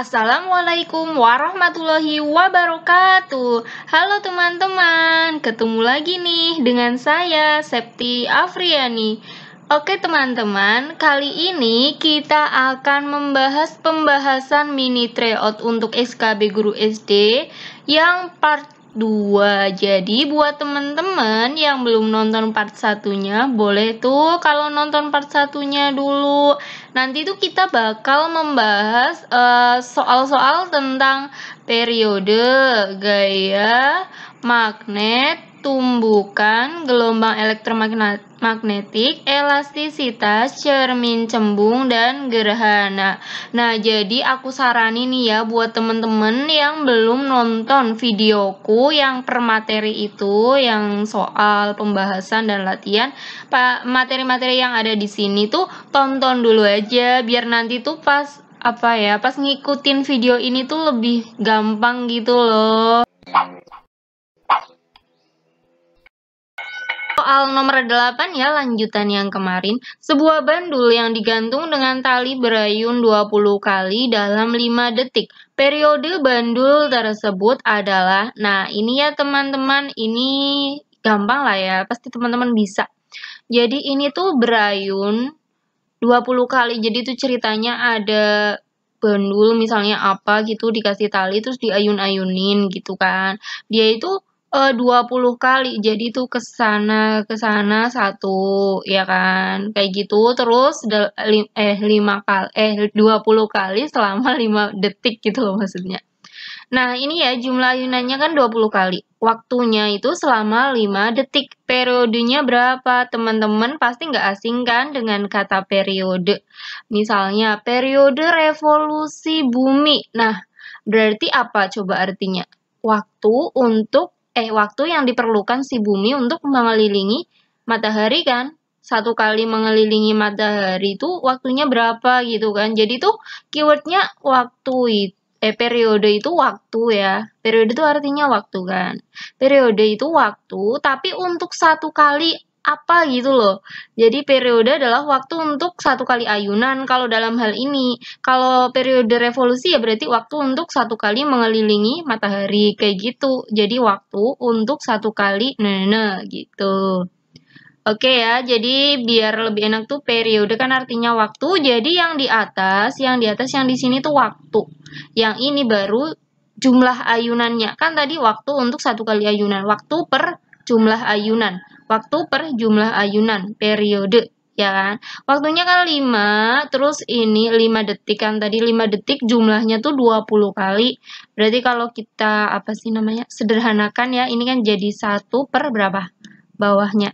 Assalamualaikum warahmatullahi wabarakatuh. Halo teman-teman, ketemu lagi nih dengan saya Septi Afriani. Oke teman-teman, kali ini kita akan membahas pembahasan mini tryout untuk SKB Guru SD yang part 2. Jadi buat teman-teman yang belum nonton part 1-nya, boleh tuh kalau nonton part 1-nya dulu. Nanti tuh kita bakal membahas soal-soal tentang periode, gaya, magnet, tumbukan, gelombang elektromagnetik, elastisitas, cermin cembung, dan gerhana. Nah, jadi aku saranin nih ya buat temen-temen yang belum nonton videoku yang per materi itu, yang soal pembahasan dan latihan, materi-materi yang ada di sini tuh tonton dulu aja biar nanti tuh pas pas ngikutin video ini tuh lebih gampang gitu loh. Soal nomor 8 ya, lanjutan yang kemarin. Sebuah bandul yang digantung dengan tali berayun 20 kali dalam 5 detik. Periode bandul tersebut adalah, nah ini ya teman-teman, ini gampang lah ya, pasti teman-teman bisa. Jadi ini tuh berayun 20 kali, jadi tuh ceritanya ada bandul misalnya apa gitu dikasih tali terus diayun-ayunin gitu kan. Dia itu 20 kali, jadi tuh ke sana satu, ya kan, kayak gitu, terus 20 kali selama 5 detik gitu loh maksudnya. Nah, ini ya jumlah ayunannya kan 20 kali. Waktunya itu selama 5 detik. Periodenya berapa? Teman-teman pasti nggak asing kan dengan kata periode. Misalnya, periode revolusi bumi. Nah, berarti apa coba artinya? Waktu yang diperlukan si bumi untuk mengelilingi matahari kan? Satu kali mengelilingi matahari itu waktunya berapa gitu kan? Jadi tuh keywordnya periode itu waktu ya. Periode itu artinya waktu kan. Periode itu waktu, tapi untuk satu kali apa gitu loh. Jadi periode adalah waktu untuk satu kali ayunan kalau dalam hal ini. Kalau periode revolusi ya berarti waktu untuk satu kali mengelilingi matahari kayak gitu. Jadi waktu untuk satu kali gitu. Oke ya, jadi biar lebih enak tuh periode kan artinya waktu. Jadi yang di atas yang di sini tuh waktu. Yang ini baru jumlah ayunannya. Kan tadi waktu untuk satu kali ayunan. Waktu per jumlah ayunan. Waktu per jumlah ayunan. Periode. Ya kan? Waktunya kan 5, terus ini 5 detik kan. Tadi 5 detik jumlahnya tuh 20 kali. Berarti kalau kita, sederhanakan ya. Ini kan jadi 1 per berapa? Bawahnya.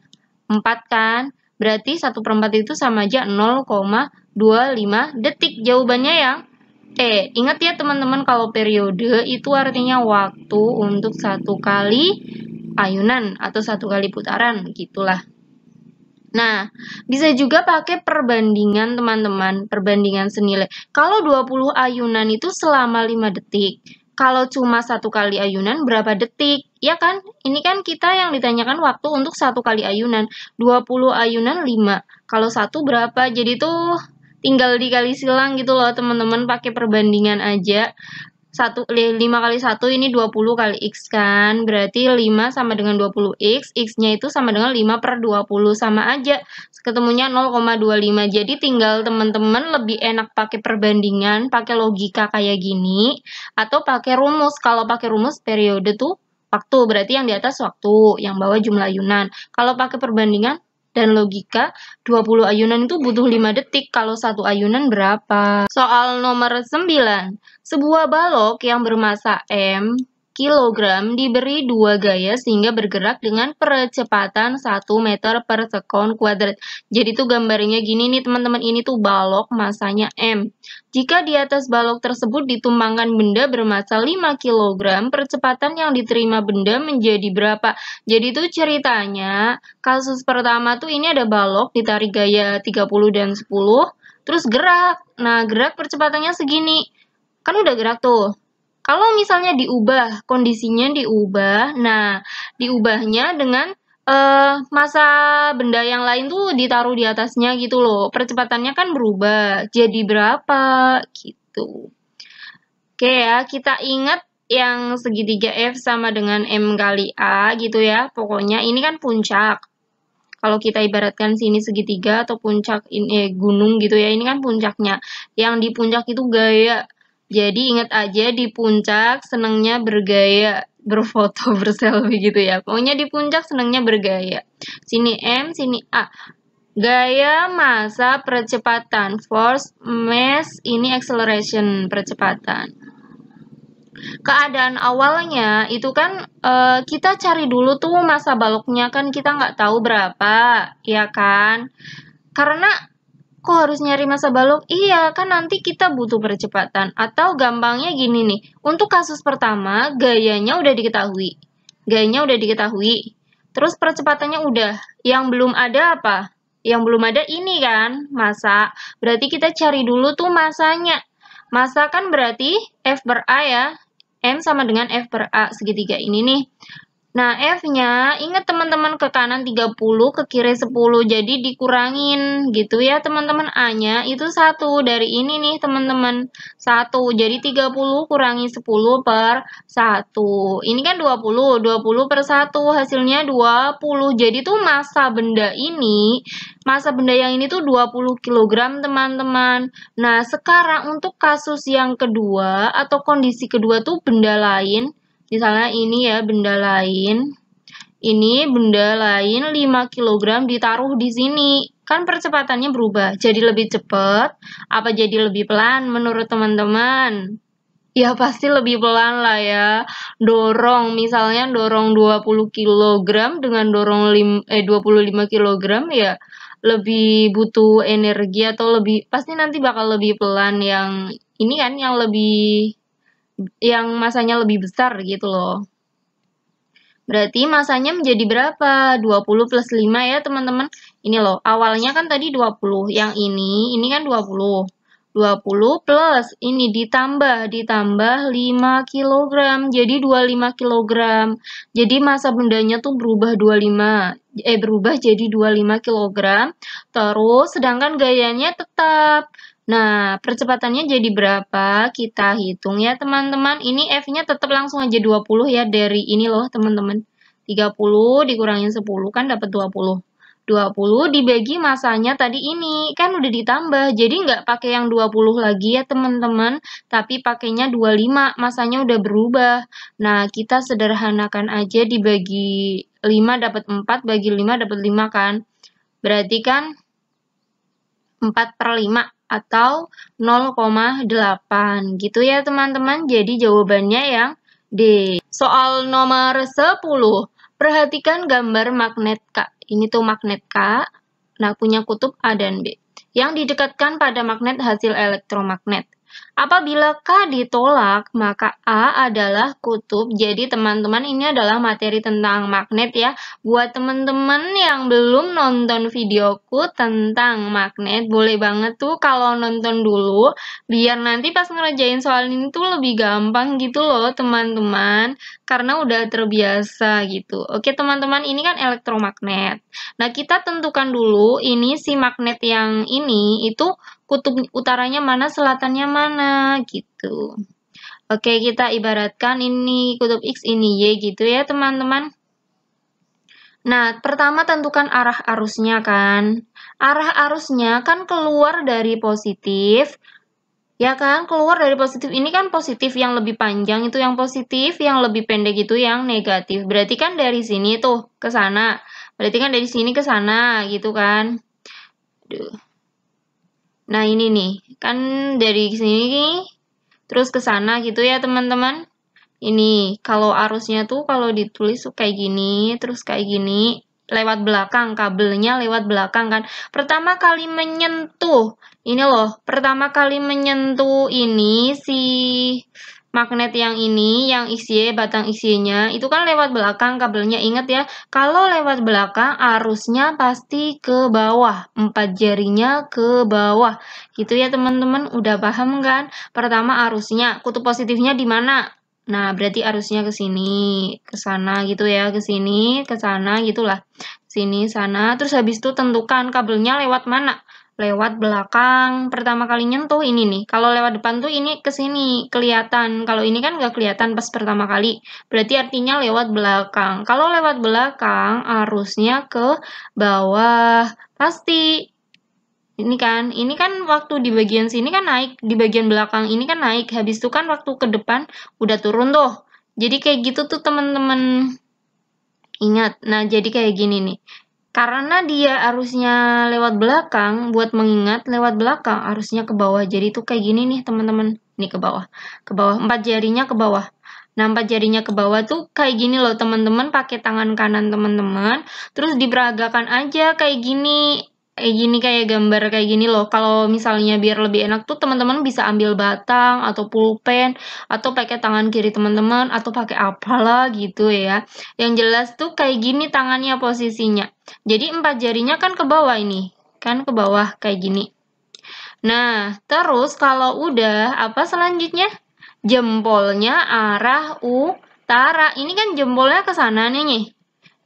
4 kan? Berarti 1/4 itu sama aja 0,25 detik. Jawabannya yang ingat ya teman-teman, kalau periode itu artinya waktu untuk satu kali ayunan atau satu kali putaran, gitulah. Nah, bisa juga pakai perbandingan teman-teman, perbandingan senilai. Kalau 20 ayunan itu selama 5 detik. Kalau cuma satu kali ayunan berapa detik? Ya kan? Ini kan kita yang ditanyakan waktu untuk satu kali ayunan. 20 ayunan 5. Kalau satu berapa? Jadi tuh tinggal dikali silang gitu loh teman-teman, pakai perbandingan aja. 5 kali 1 ini 20 kali X kan, berarti 5 sama dengan 20X, X-nya itu sama dengan 5 per 20, sama aja, ketemunya 0,25, jadi tinggal teman-teman lebih enak pakai perbandingan, pakai logika kayak gini, atau pakai rumus. Kalau pakai rumus periode tuh waktu, berarti yang di atas waktu, yang bawah jumlah ayunan. Kalau pakai perbandingan dan logika, 20 ayunan itu butuh 5 detik, kalau satu ayunan berapa? Soal nomor 9. Sebuah balok yang bermassa M kilogram diberi 2 gaya sehingga bergerak dengan percepatan 1 meter per sekon kuadrat. Jadi tuh gambarnya gini nih teman-teman, ini tuh balok masanya M. Jika di atas balok tersebut ditumpangkan benda bermassa 5 kg, percepatan yang diterima benda menjadi berapa? Jadi tuh ceritanya, kasus pertama tuh ini ada balok ditarik gaya 30 dan 10, terus gerak. Nah, gerak percepatannya segini. Kan udah gerak tuh. Kalau misalnya diubah, kondisinya diubah, nah diubahnya dengan massa benda yang lain tuh ditaruh di atasnya gitu loh. Percepatannya kan berubah. Jadi berapa? Gitu. Oke ya, kita ingat yang segitiga F sama dengan M kali A gitu ya. Pokoknya ini kan puncak. Kalau kita ibaratkan sini segitiga atau puncak ini gunung gitu ya, ini kan puncaknya. Yang di puncak itu gaya. Jadi ingat aja di puncak senangnya bergaya, berfoto, berselfie gitu ya. Pokoknya di puncak senangnya bergaya. Sini M, sini A. Gaya, massa, percepatan, force, mass, ini acceleration, percepatan. Keadaan awalnya itu kan kita cari dulu tuh massa baloknya, kan kita nggak tahu berapa, ya kan? Karena kok harus nyari massa balok? Iya, kan nanti kita butuh percepatan. Atau gampangnya gini nih, untuk kasus pertama gayanya udah diketahui. Gayanya udah diketahui. Terus percepatannya udah. Yang belum ada apa? Yang belum ada ini kan, massa. Berarti kita cari dulu tuh massanya. Massa kan berarti F per A ya. M sama dengan F per A, segitiga ini nih. Nah, F-nya, ingat teman-teman, ke kanan 30, ke kiri 10, jadi dikurangin gitu ya teman-teman. A-nya itu 1, dari ini nih teman-teman, 1, jadi 30 kurangi 10 per 1. Ini kan 20, 20 per 1, hasilnya 20. Jadi tuh massa benda yang ini tuh 20 kg teman-teman. Nah, sekarang untuk kasus yang kedua atau kondisi kedua tuh benda lain. Misalnya ini ya benda lain. Ini benda lain 5 kg ditaruh di sini. Kan percepatannya berubah. Jadi lebih cepat apa jadi lebih pelan menurut teman-teman? Ya pasti lebih pelan lah ya. Dorong, misalnya dorong 20 kg dengan dorong 25 kg ya lebih butuh energi atau lebih pasti nanti bakal lebih pelan yang ini kan yang masanya lebih besar gitu loh. Berarti masanya menjadi berapa? 20 plus 5 ya teman-teman. Ini loh, awalnya kan tadi 20. Yang ini kan 20. 20 plus ini ditambah 5 kg. Jadi 25 kg. Jadi massa bendanya tuh berubah jadi 25 kg. Terus sedangkan gayanya tetap. Nah, percepatannya jadi berapa? Kita hitung ya, teman-teman. Ini F-nya tetap langsung aja 20 ya dari ini loh, teman-teman. 30 dikurangin 10 kan dapat 20. 20 dibagi masanya tadi ini, kan udah ditambah. Jadi nggak pakai yang 20 lagi ya, teman-teman. Tapi pakainya 25, masanya udah berubah. Nah, kita sederhanakan aja dibagi 5 dapat 4, bagi 5 dapat 5 kan. Berarti kan 4 per 5 atau 0,8 gitu ya teman-teman. Jadi jawabannya yang D. Soal nomor 10. Perhatikan gambar magnet K. Ini tuh magnet K. Nah, punya kutub A dan B. Yang didekatkan pada magnet hasil elektromagnet. Apabila K ditolak, maka A adalah kutub. Jadi teman-teman ini adalah materi tentang magnet ya. Buat teman-teman yang belum nonton videoku tentang magnet, boleh banget tuh kalau nonton dulu. Biar nanti pas ngerjain soal ini tuh lebih gampang gitu loh teman-teman. Karena udah terbiasa gitu. Oke teman-teman, ini kan elektromagnet. Nah, kita tentukan dulu ini si magnet yang ini itu kutub utaranya mana, selatannya mana gitu. Oke, kita ibaratkan ini kutub X, ini Y gitu ya teman-teman. Nah, pertama tentukan arah arusnya kan. Arah arusnya kan keluar dari positif. Ya kan, keluar dari positif. Ini kan positif yang lebih panjang itu yang positif, yang lebih pendek itu yang negatif. Berarti kan dari sini tuh ke sana. Berarti kan dari sini ke sana gitu kan. Aduh. Nah, ini nih, kan dari sini terus ke sana gitu ya, teman-teman. Ini, kalau arusnya tuh kalau ditulis kayak gini, terus kayak gini, lewat belakang, kabelnya lewat belakang kan. Pertama kali menyentuh, ini loh, pertama kali menyentuh ini si magnet yang ini, yang XY, batang XY-nya, itu kan lewat belakang kabelnya. Ingat ya, kalau lewat belakang arusnya pasti ke bawah, 4 jarinya ke bawah. Gitu ya teman-teman, udah paham kan? Pertama arusnya, kutub positifnya di mana? Nah, berarti arusnya ke sini, ke sana gitu ya, ke sini, ke sana gitulah. Sini, sana, terus habis itu tentukan kabelnya lewat mana? lewat belakang. Pertama kali nyentuh ini nih. Kalau lewat depan tuh ini ke sini kelihatan. Kalau ini kan nggak kelihatan pas pertama kali. Berarti artinya lewat belakang. Kalau lewat belakang arusnya ke bawah. Pasti. Ini kan waktu di bagian sini kan naik, di bagian belakang ini kan naik. Habis itu kan waktu ke depan udah turun tuh. Jadi kayak gitu tuh teman-teman. Ingat. Nah, jadi kayak gini nih. Karena dia arusnya lewat belakang, buat mengingat lewat belakang arusnya ke bawah. Jadi itu kayak gini nih teman-teman. Ini ke bawah. Ke bawah, 4 jarinya ke bawah. Nah, 4 jarinya ke bawah tuh kayak gini loh teman-teman, pakai tangan kanan teman-teman. Terus diperagakan aja kayak gini. Kayak gambar kayak gini loh. Kalau misalnya biar lebih enak tuh teman-teman bisa ambil batang atau pulpen atau pakai tangan kiri teman-teman atau pakai apalah gitu ya. Yang jelas tuh kayak gini tangannya posisinya. Jadi 4 jarinya kan ke bawah ini. Kan ke bawah kayak gini. Nah, terus kalau udah apa selanjutnya? Jempolnya arah utara. Ini kan jempolnya ke sana nih.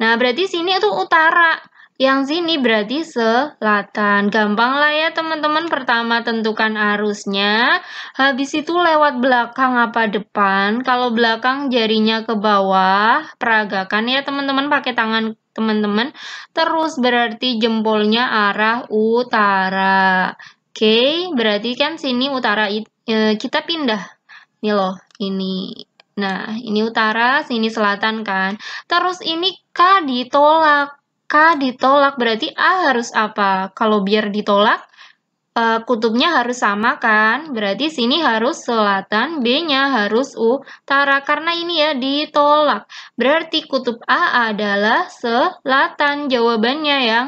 Nah, berarti sini tuh utara. Yang sini berarti selatan. Gampang lah ya teman-teman. Pertama tentukan arusnya. Habis itu lewat belakang apa depan. Kalau belakang jarinya ke bawah. Peragakan ya teman-teman pakai tangan teman-teman. Terus berarti jempolnya arah utara. Oke, berarti kan sini utara kita pindah. Ini loh, ini. Nah, ini utara, sini selatan kan. Terus ini K ditolak. K ditolak berarti A harus apa? Kalau biar ditolak, kutubnya harus sama kan? Berarti sini harus selatan, B-nya harus utara. Karena ini ya ditolak. Berarti kutub A adalah selatan. Jawabannya yang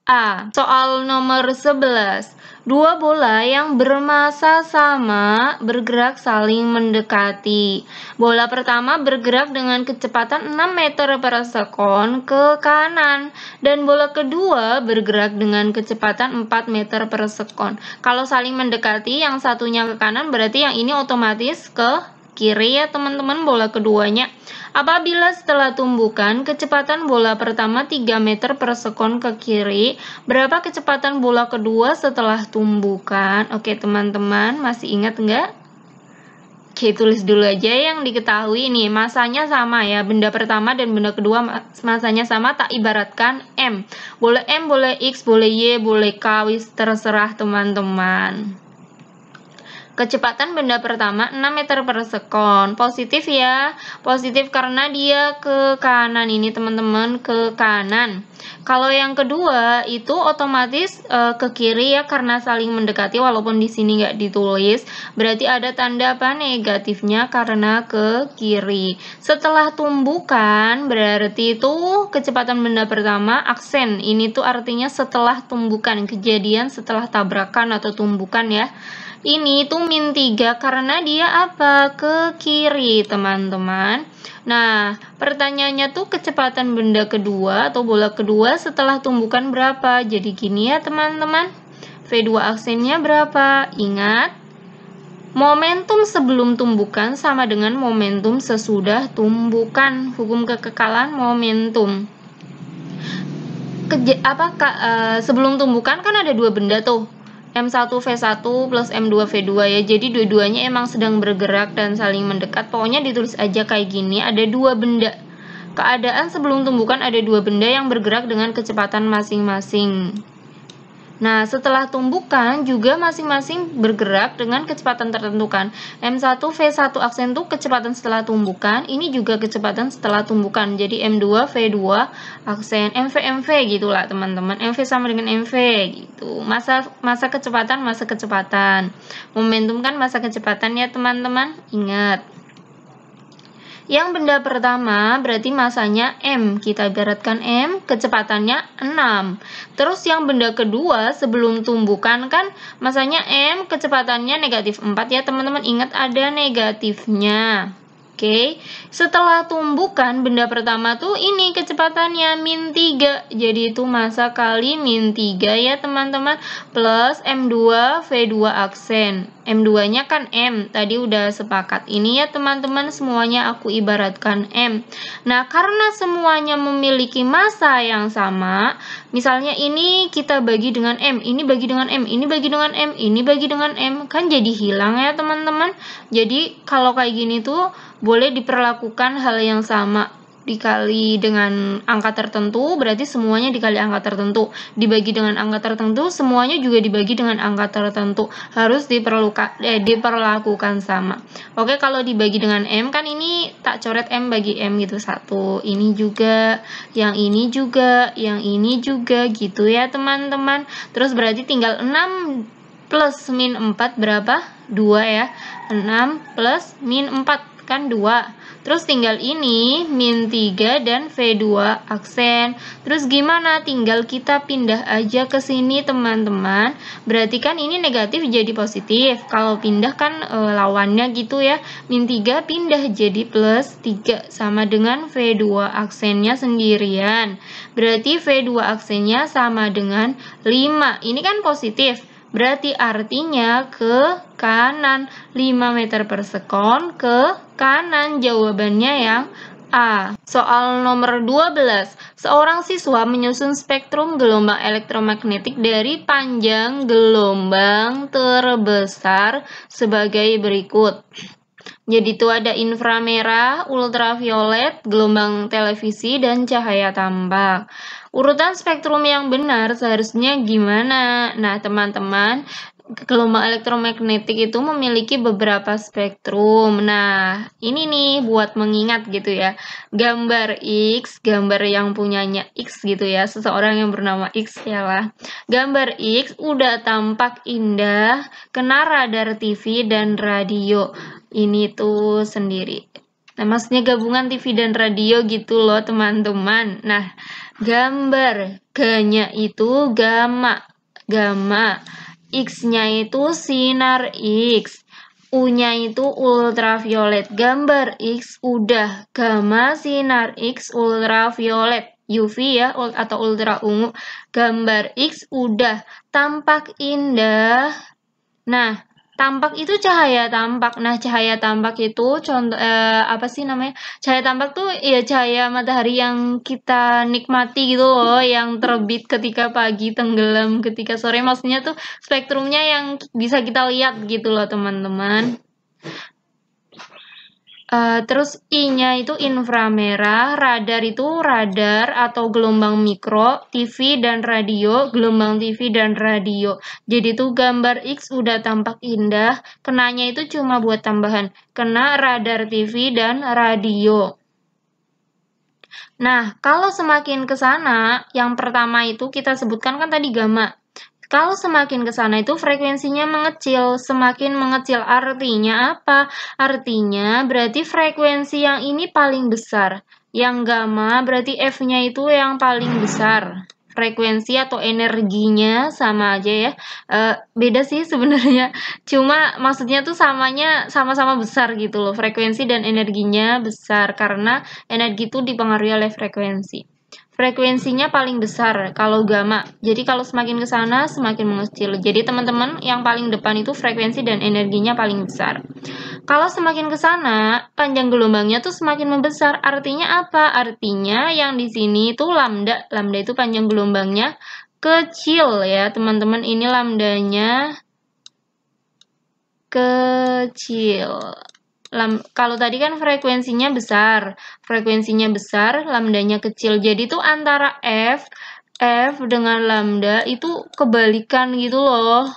A. Soal nomor 11. Dua bola yang bermassa sama bergerak saling mendekati. Bola pertama bergerak dengan kecepatan 6 meter per sekon ke kanan. Dan bola kedua bergerak dengan kecepatan 4 meter per sekon. Kalau saling mendekati, yang satunya ke kanan berarti yang ini otomatis ke kiri ya teman-teman bola keduanya. Apabila setelah tumbukan kecepatan bola pertama 3 meter per sekon ke kiri, berapa kecepatan bola kedua setelah tumbukan? Oke teman-teman, masih ingat enggak? Oke, tulis dulu aja yang diketahui nih. Masanya sama ya, benda pertama dan benda kedua masanya sama, tak ibaratkan M. Boleh M, boleh X, boleh Y, boleh K, wis terserah teman-teman. Kecepatan benda pertama 6 meter per sekon. Positif ya. Positif karena dia ke kanan ini teman-teman, ke kanan. Kalau yang kedua itu otomatis ke kiri ya karena saling mendekati walaupun di sini nggak ditulis. Berarti ada tanda apa? Negatifnya karena ke kiri. Setelah tumbukan berarti itu kecepatan benda pertama aksen. Ini tuh artinya setelah tumbukan, kejadian setelah tabrakan atau tumbukan ya. Ini tuh min 3 karena dia apa? Ke kiri, teman-teman. Nah, pertanyaannya tuh kecepatan benda kedua atau bola kedua setelah tumbukan berapa? Jadi gini ya, teman-teman. V2 aksennya berapa? Ingat, momentum sebelum tumbukan sama dengan momentum sesudah tumbukan. Hukum kekekalan momentum. Sebelum tumbukan kan ada dua benda tuh. M1 V1 plus M2 V2 ya. Jadi dua-duanya emang sedang bergerak dan saling mendekat. Pokoknya ditulis aja kayak gini, ada dua benda. Keadaan sebelum tumbukan ada dua benda yang bergerak dengan kecepatan masing-masing. Nah, setelah tumbukan juga masing-masing bergerak dengan kecepatan tertentukan. M1 V1 aksen itu kecepatan setelah tumbukan, ini juga kecepatan setelah tumbukan. Jadi M2 V2 aksen, MV gitulah teman-teman. MV sama dengan MV gitu. Masa kecepatan. Momentum kan masa kecepatan ya teman-teman. Ingat. Yang benda pertama berarti masanya M, kita ibaratkan M, kecepatannya 6. Terus yang benda kedua sebelum tumbukan kan masanya M, kecepatannya negatif 4 ya teman-teman, ingat ada negatifnya. Oke, setelah tumbukan benda pertama tuh ini kecepatannya min 3, jadi itu massa kali min 3 ya teman-teman, plus M2 V2 aksen. M2-nya kan M, tadi udah sepakat. Ini ya teman-teman, semuanya aku ibaratkan M. Nah, karena semuanya memiliki massa yang sama, misalnya ini kita bagi dengan M, ini bagi dengan M, ini bagi dengan M, ini bagi dengan M, kan jadi hilang ya teman-teman. Jadi kalau kayak gini tuh boleh diperlakukan hal yang sama. Dikali dengan angka tertentu, berarti semuanya dikali angka tertentu. Dibagi dengan angka tertentu, semuanya juga dibagi dengan angka tertentu. Harus diperlakukan sama. Oke, kalau dibagi dengan M, kan ini tak coret M bagi M gitu. 1, ini juga, yang ini juga, yang ini juga, gitu ya teman-teman. Terus berarti tinggal 6 plus min 4 berapa? 2 ya. 6 plus min 4 kan 2. Terus tinggal ini min 3 dan V2 aksen. Terus gimana? Tinggal kita pindah aja ke sini teman-teman. Berarti kan ini negatif jadi positif. Kalau pindah kan lawannya gitu ya. Min 3 pindah jadi plus 3 sama dengan V2 aksennya sendirian. Berarti V2 aksennya sama dengan 5. Ini kan positif. Berarti artinya ke kanan. 5 meter per sekon ke kanan. Jawabannya yang A. Soal nomor 12. Seorang siswa menyusun spektrum gelombang elektromagnetik dari panjang gelombang terbesar sebagai berikut. Jadi itu ada inframerah, ultraviolet, gelombang televisi, dan cahaya tambak. Urutan spektrum yang benar seharusnya gimana? Nah, teman-teman, gelombang elektromagnetik itu memiliki beberapa spektrum. Nah, ini nih buat mengingat gitu ya. Gambar X, gambar yang punyanya X gitu ya. Seseorang yang bernama X ya lah. Gambar X udah tampak indah, kena radar TV dan radio. Ini tuh sendiri. Nah, maksudnya gabungan TV dan radio gitu loh, teman-teman. Nah, gambar G-nya itu gamma. Gamma. X-nya itu sinar X. U-nya itu ultraviolet. Gambar X udah gamma, sinar X, ultraviolet. UV ya, atau ultra ungu. Gambar X udah tampak indah. Nah, tampak itu cahaya tampak. Nah, cahaya tampak itu contoh apa sih namanya? Cahaya tampak tuh ya cahaya matahari yang kita nikmati gitu loh, yang terbit ketika pagi, tenggelam ketika sore. Maksudnya tuh spektrumnya yang bisa kita lihat gitu loh, teman-teman. Terus I-nya itu inframerah, radar itu radar atau gelombang mikro, TV dan radio, gelombang TV dan radio. Jadi tuh gambar X udah tampak indah, kenanya itu cuma buat tambahan, kena radar TV dan radio. Nah, kalau semakin ke sana, yang pertama itu kita sebutkan kan tadi gamma. Kalau semakin ke sana itu frekuensinya mengecil, semakin mengecil artinya apa? Artinya berarti frekuensi yang ini paling besar. Yang gamma berarti F-nya itu yang paling besar. Frekuensi atau energinya sama aja ya. Beda sih sebenarnya. Cuma maksudnya tuh samanya sama-sama besar gitu loh. Frekuensi dan energinya besar karena energi itu dipengaruhi oleh frekuensi. Frekuensinya paling besar kalau gamma. Jadi kalau semakin ke sana semakin mengecil. Jadi teman-teman yang paling depan itu frekuensi dan energinya paling besar. Kalau semakin ke sana panjang gelombangnya tuh semakin membesar. Artinya apa? Artinya yang di sini itu lambda. Lambda itu panjang gelombangnya kecil ya, teman-teman. Ini lambdanya kecil. Kalau tadi kan frekuensinya besar, lambdanya kecil. Jadi tuh antara F dengan lambda itu kebalikan gitu loh.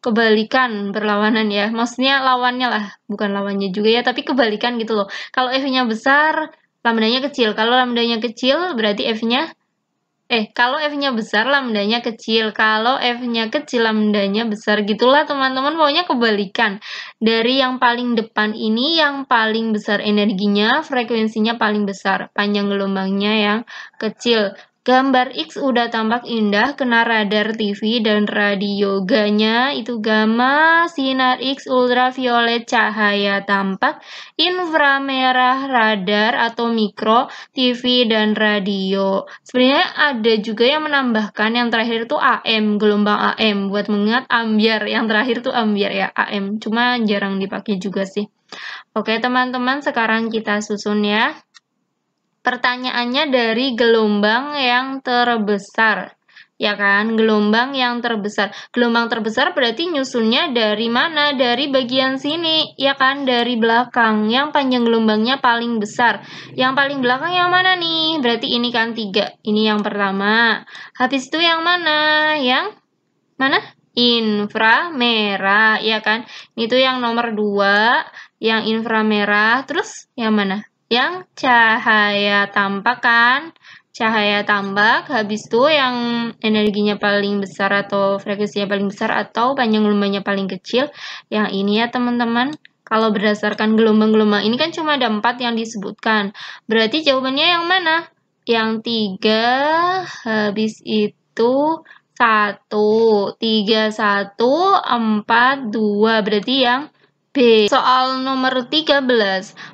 Kebalikan, berlawanan ya. Maksudnya lawannya lah, bukan lawannya juga ya, tapi kebalikan gitu loh. Kalau F-nya besar, lambdanya kecil. Kalau lambdanya kecil, berarti kalau F-nya besar, lambdanya kecil. Kalau F-nya kecil, lambdanya besar. Gitulah teman-teman, pokoknya kebalikan. Dari yang paling depan ini, yang paling besar energinya, frekuensinya paling besar. Panjang gelombangnya yang kecil. Gambar X udah tampak indah kena radar TV dan radio. G-nya itu gamma, sinar X, ultraviolet, cahaya tampak, inframerah, radar atau mikro, TV dan radio. Sebenarnya ada juga yang menambahkan yang terakhir itu AM, gelombang AM. Buat mengingat ambiar, yang terakhir itu ambiar ya, AM. Cuma jarang dipakai juga sih. Oke teman-teman, sekarang kita susun ya. Pertanyaannya dari gelombang yang terbesar, ya kan? Gelombang yang terbesar. Gelombang terbesar berarti nyusunnya dari mana? Dari bagian sini, ya kan? Dari belakang. Yang panjang gelombangnya paling besar. Yang paling belakang yang mana nih? Berarti ini kan 3. Ini yang pertama. Habis itu yang mana? Yang mana? Inframerah, ya kan? Itu yang nomor 2. Yang inframerah. Terus yang mana? Yang cahaya tampak kan, cahaya tambak. Habis itu yang energinya paling besar atau frekuensinya paling besar atau panjang gelombangnya paling kecil, yang ini ya teman-teman. Kalau berdasarkan gelombang-gelombang ini kan cuma ada 4 yang disebutkan, berarti jawabannya yang mana? Yang 3, habis itu 1, 3, 1, 4, 2, berarti yang B. Soal nomor 13.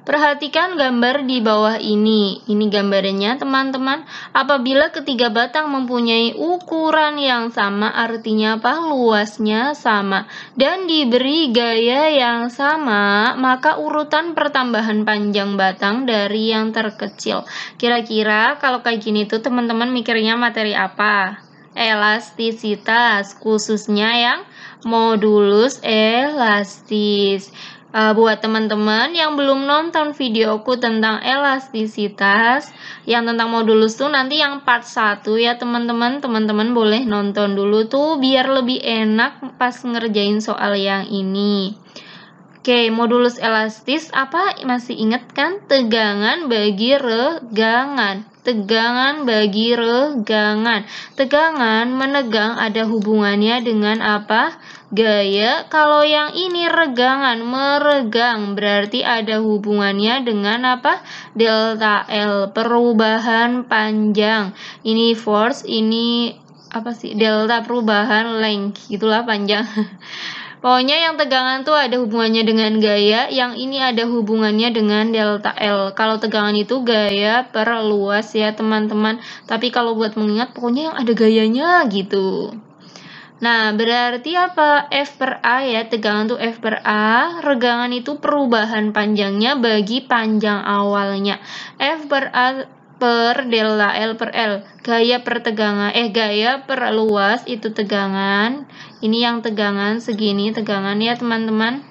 Perhatikan gambar di bawah ini. Ini gambarnya teman-teman. Apabila ketiga batang mempunyai ukuran yang sama, artinya apa? Luasnya sama. Dan diberi gaya yang sama, maka urutan pertambahan panjang batang dari yang terkecil. Kira-kira kalau kayak gini tuh teman-teman mikirnya materi apa? Elastisitas, khususnya yang modulus elastis. Buat teman-teman yang belum nonton videoku tentang elastisitas, yang tentang modulus tuh nanti yang part 1 ya teman-teman. Teman-teman boleh nonton dulu tuh biar lebih enak pas ngerjain soal yang ini. Oke, modulus elastis apa? Masih ingat kan? Tegangan bagi regangan. Tegangan bagi regangan. Tegangan menegang ada hubungannya dengan apa? Gaya. Kalau yang ini regangan, meregang, berarti ada hubungannya dengan apa? Delta L, perubahan panjang. Ini force, ini apa sih? Delta perubahan length, gitulah panjang. Pokoknya yang tegangan tuh ada hubungannya dengan gaya, yang ini ada hubungannya dengan delta L. Kalau tegangan itu gaya per luas ya teman-teman. Tapi kalau buat mengingat pokoknya yang ada gayanya gitu. Nah, berarti apa? F per A ya, tegangan tuh F per A, regangan itu perubahan panjangnya bagi panjang awalnya. F per A per delta L per L. Gaya per tegangan, gaya per luas itu tegangan. Ini yang tegangan segini, tegangan ya teman-teman.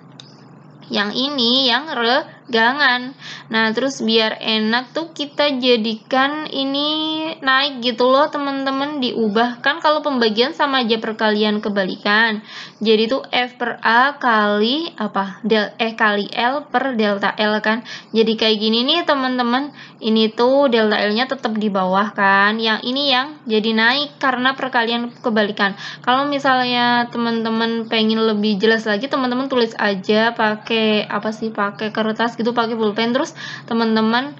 Yang ini yang regangan. Nah, terus biar enak tuh kita jadikan ini naik gitu loh teman-teman, diubahkan kalau pembagian sama aja perkalian kebalikan. Jadi tuh F per A kali apa? Kali L per delta L kan. Jadi kayak gini nih teman-teman. Ini tuh delta L-nya tetap di bawah kan. Yang ini yang jadi naik karena perkalian kebalikan. Kalau misalnya teman-teman pengen lebih jelas lagi, teman-teman tulis aja pakai pakai kertas gitu, pakai pulpen, terus teman-teman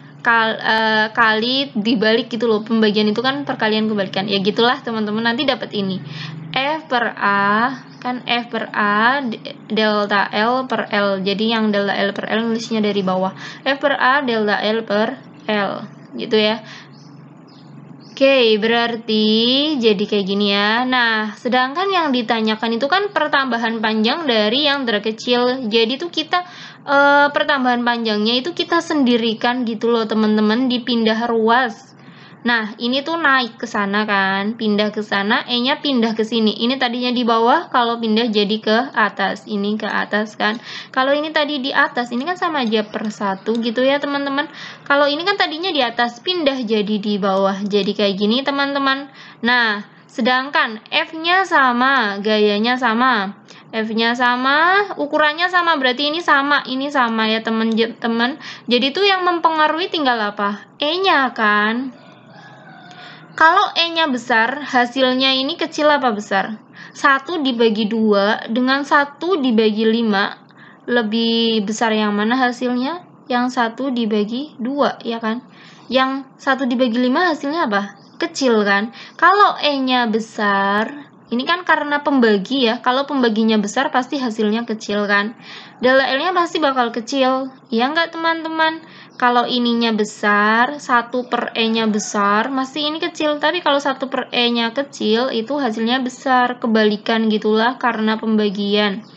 kali dibalik gitu loh, pembagian itu kan perkalian kebalikan ya, gitulah teman-teman, nanti dapat ini F per A kan, F per A delta L per L. Jadi yang delta L per L nulisnya dari bawah, F per A delta L per L gitu ya. Oke, berarti jadi kayak gini ya. Nah, sedangkan yang ditanyakan itu kan pertambahan panjang dari yang terkecil. Jadi tuh kita pertambahan panjangnya itu kita sendirikan gitu loh teman-teman, dipindah ruas. Nah, ini tuh naik ke sana kan, pindah ke sana, E-nya pindah ke sini. Ini tadinya di bawah, kalau pindah jadi ke atas. Ini ke atas kan. Kalau ini tadi di atas, ini kan sama aja per 1 gitu ya teman-teman. Kalau ini kan tadinya di atas, pindah jadi di bawah. Jadi kayak gini teman-teman. Nah, sedangkan F-nya sama, gayanya sama. F-nya sama, ukurannya sama, berarti ini sama ya teman-teman. Jadi tuh yang mempengaruhi tinggal apa? E-nya kan. Kalau E-nya besar, hasilnya ini kecil apa besar? 1 dibagi 2 dengan 1 dibagi 5, lebih besar yang mana hasilnya? Yang 1 dibagi 2, ya kan? Yang 1 dibagi 5 hasilnya apa? kecil kan. Kalau E-nya besar, ini kan karena pembagi ya. Kalau pembaginya besar pasti hasilnya kecil kan. Delta L-nya pasti bakal kecil. Ya nggak teman-teman? Kalau ininya besar, 1/E-nya besar, masih ini kecil. Tapi kalau 1/E-nya kecil, itu hasilnya besar. Kebalikan gitulah karena pembagian.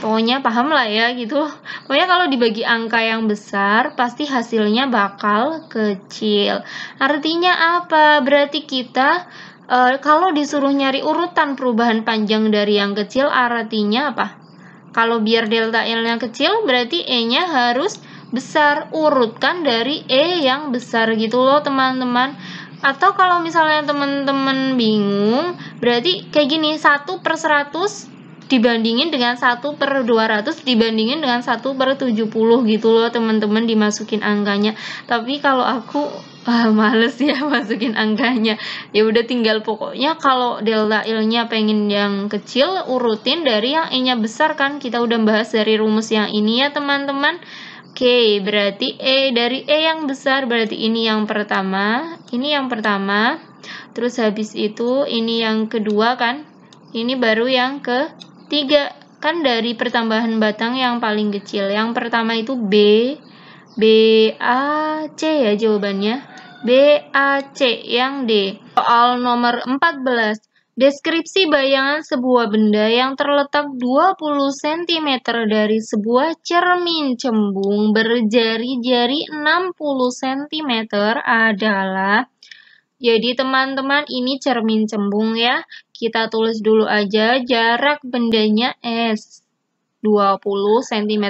Pokoknya paham lah ya gitu. Pokoknya kalau dibagi angka yang besar, pasti hasilnya bakal kecil. Artinya apa? Berarti kita kalau disuruh nyari urutan perubahan panjang dari yang kecil, artinya apa? Kalau biar delta L-nya kecil, berarti E-nya harus besar. Urutkan dari E yang besar gitu loh teman-teman. Atau kalau misalnya teman-teman bingung, berarti kayak gini, 1/100 dibandingin dengan 1/200 dibandingin dengan 1/70 gitu loh teman-teman, dimasukin angkanya. Tapi kalau aku males ya masukin angkanya. Ya udah tinggal pokoknya kalau delta L-nya pengen yang kecil, urutin dari yang E-nya besar kan. Kita udah bahas dari rumus yang ini ya teman-teman. Oke, berarti dari E yang besar berarti ini yang pertama, ini yang pertama. Terus habis itu ini yang kedua kan. Ini baru yang ketiga. Kan dari pertambahan batang yang paling kecil. Yang pertama itu B, A, C ya jawabannya. B, A, C yang D. Soal nomor 14. Deskripsi bayangan sebuah benda yang terletak 20 cm dari sebuah cermin cembung berjari-jari 60 cm adalah. Jadi teman-teman ini cermin cembung ya. Kita tulis dulu aja jarak bendanya S. 20 cm.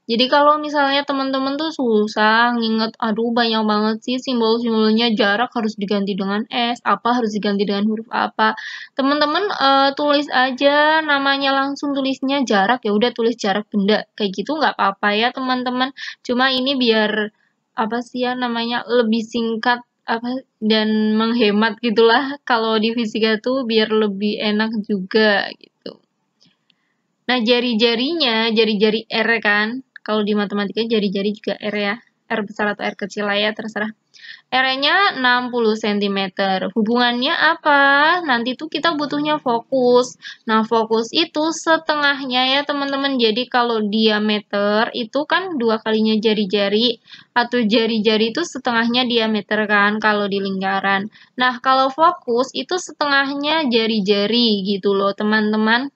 Jadi kalau misalnya teman-teman tuh susah nginget, aduh banyak banget sih simbol-simbolnya, jarak harus diganti dengan S, apa harus diganti dengan huruf apa. Teman-teman tulis aja namanya langsung, tulisnya jarak, ya udah tulis jarak benda. Kayak gitu nggak apa-apa ya teman-teman. Cuma ini biar apa sih ya namanya lebih singkat apa dan menghemat gitulah kalau di fisika tuh biar lebih enak juga gitu. Nah, jari-jarinya, jari-jari R kan. Kalau di matematika jari-jari juga R ya. R besar atau R kecil lah ya, terserah. R-nya 60 cm. Hubungannya apa? Nanti tuh kita butuhnya fokus. Nah, fokus itu setengahnya ya teman-teman. Jadi kalau diameter itu kan 2 kalinya jari-jari. Atau jari-jari itu setengahnya diameter kan kalau di lingkaran. Nah, kalau fokus itu setengahnya jari-jari gitu loh teman-teman.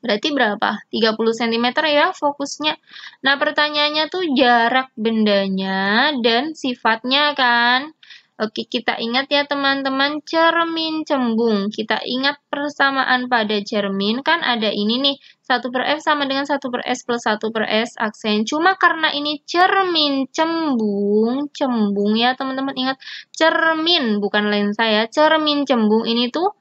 Berarti berapa? 30 cm ya fokusnya. Nah, pertanyaannya tuh jarak bendanya dan sifatnya kan. Oke, kita ingat ya teman-teman, cermin cembung. Kita ingat persamaan pada cermin, kan ada ini nih, 1/F sama dengan 1/S plus 1/S aksen. Cuma karena ini cermin cembung ya teman-teman, ingat cermin, bukan lensa ya, cermin cembung ini tuh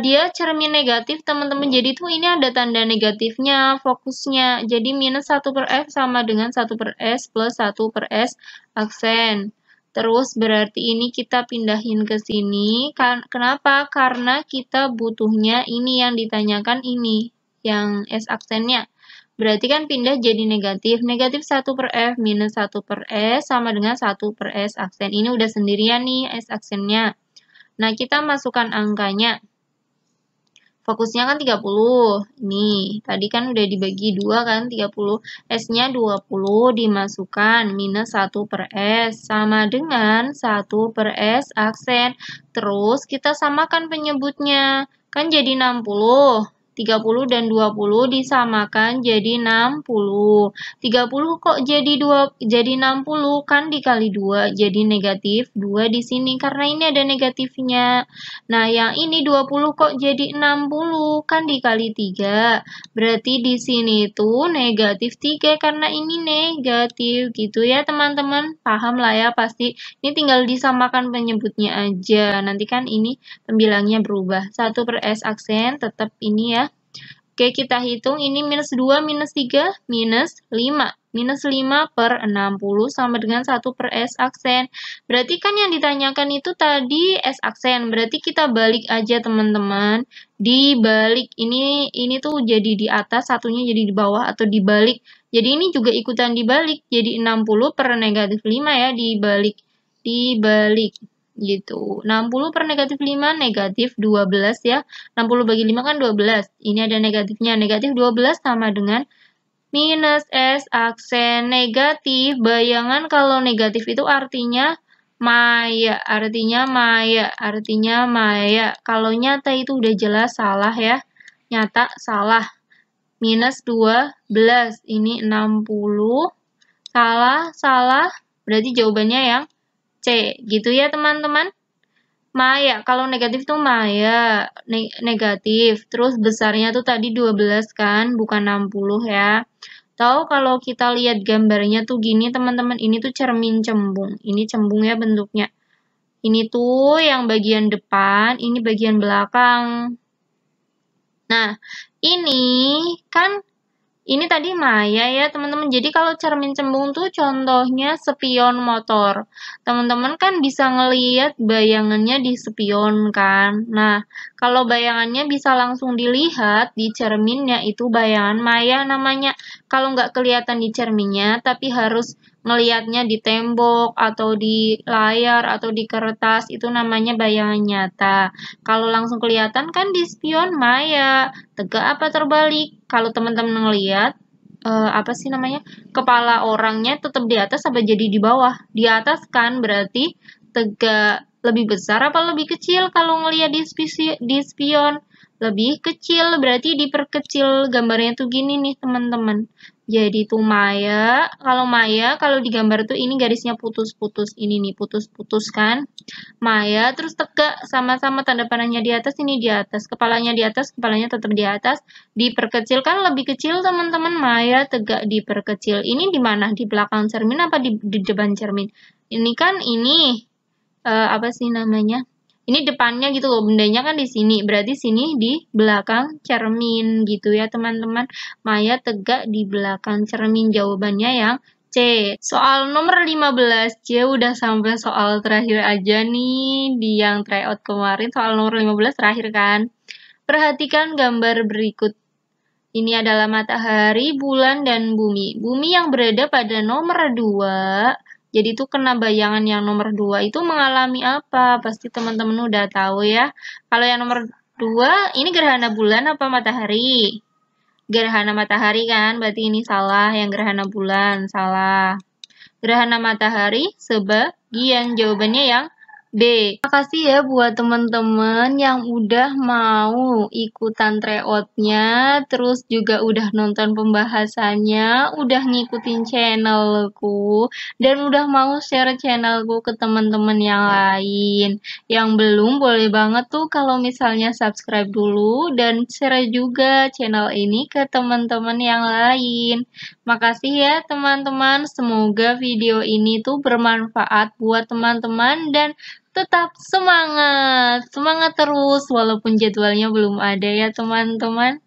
dia cermin negatif teman-teman, jadi tuh ini ada tanda negatifnya fokusnya, jadi minus 1/F sama dengan 1/S plus 1/S aksen. Terus berarti ini kita pindahin ke sini, kenapa? Karena kita butuhnya ini yang ditanyakan ini, yang S aksennya. Berarti kan pindah jadi negatif, negatif 1/F minus 1/S sama dengan 1/S aksen. Ini udah sendirian nih S aksennya. Nah, kita masukkan angkanya. Fokusnya kan 30. Nih, tadi kan udah dibagi 2 kan, 30. S-nya 20 dimasukkan minus 1/S sama dengan 1/S aksen. Terus kita samakan penyebutnya. Kan jadi 60. 30 dan 20 disamakan jadi 60. 30 kok jadi 60 kan dikali 2 jadi negatif 2 di sini karena ini ada negatifnya. Nah, yang ini 20 kok jadi 60 kan dikali 3. Berarti di sini tuh negatif 3 karena ini negatif gitu ya teman-teman. Paham lah ya pasti. Ini tinggal disamakan penyebutnya aja. Nanti kan ini pembilangnya berubah. 1/S aksen tetap ini ya. Oke, kita hitung ini minus 2, minus 3, minus 5. Minus 5/60 sama dengan 1/S aksen. Berarti kan yang ditanyakan itu tadi S aksen. Berarti kita balik aja teman-teman. Dibalik. Ini tuh jadi di atas, satunya jadi di bawah atau dibalik. Jadi ini juga ikutan dibalik. Jadi 60/-5 ya dibalik. Dibalik. gitu. 60 per negatif 5, negatif 12 ya. 60 bagi 5 kan 12. Ini ada negatifnya. Negatif 12 sama dengan minus S aksen negatif. Bayangan kalau negatif itu artinya maya. Artinya maya. Artinya maya. Kalau nyata itu udah jelas salah ya. Nyata salah. Minus 12. Ini 60. Salah. Berarti jawabannya yang C. Gitu ya teman-teman. Maya, kalau negatif tuh maya, negatif. Terus besarnya tuh tadi 12 kan, bukan 60 ya. Tahu kalau kita lihat gambarnya tuh gini teman-teman, ini tuh cermin cembung. Ini cembung ya bentuknya. Ini tuh yang bagian depan, ini bagian belakang. Nah, ini kan ini tadi maya ya teman-teman. Jadi kalau cermin cembung tuh contohnya spion motor. Teman-teman kan bisa ngelihat bayangannya di spion kan. Nah, kalau bayangannya bisa langsung dilihat di cerminnya itu bayangan maya namanya. Kalau nggak kelihatan di cerminnya tapi harus ngelihatnya di tembok atau di layar atau di kertas itu namanya bayangan nyata. Kalau langsung kelihatan kan di spion maya. Tegak apa terbalik? Kalau teman-teman ngelihat apa sih namanya? Kepala orangnya tetap di atas apa jadi di bawah? Di atas kan berarti tegak lebih besar apa lebih kecil kalau ngelihat di spion? Lebih kecil, berarti diperkecil gambarnya tuh gini nih teman-teman. Jadi tuh maya, kalau digambar tuh ini garisnya putus-putus, ini nih putus-putus kan. Maya terus tegak sama-sama tanda panahnya di atas, ini di atas, kepalanya di atas, kepalanya tetap di atas, diperkecil kan lebih kecil teman-teman. Maya tegak diperkecil. Ini di mana? Di belakang cermin apa di depan cermin? Ini kan ini apa sih namanya? Ini depannya gitu loh, bendanya kan di sini. Berarti sini di belakang cermin gitu ya teman-teman. Maya tegak di belakang cermin. Jawabannya yang C. Soal nomor 15 C udah sampai soal terakhir aja nih di yang tryout kemarin. Soal nomor 15 terakhir kan. Perhatikan gambar berikut. Ini adalah matahari, bulan, dan bumi. Bumi yang berada pada nomor 2. Jadi itu kena bayangan yang nomor 2 itu mengalami apa? Pasti teman-teman udah tahu ya. Kalau yang nomor 2 ini gerhana bulan apa matahari? Gerhana matahari kan, berarti ini salah. Yang gerhana bulan, salah. Gerhana matahari sebagian, jawabannya yang B. Makasih ya buat teman-teman yang udah mau ikutan tryoutnya, terus juga udah nonton pembahasannya, udah ngikutin channelku, dan udah mau share channelku ke teman-teman yang lain. Yang belum boleh banget tuh kalau misalnya subscribe dulu dan share juga channel ini ke teman-teman yang lain. Makasih ya teman-teman, semoga video ini tuh bermanfaat buat teman-teman dan tetap semangat terus walaupun jadwalnya belum ada ya teman-teman.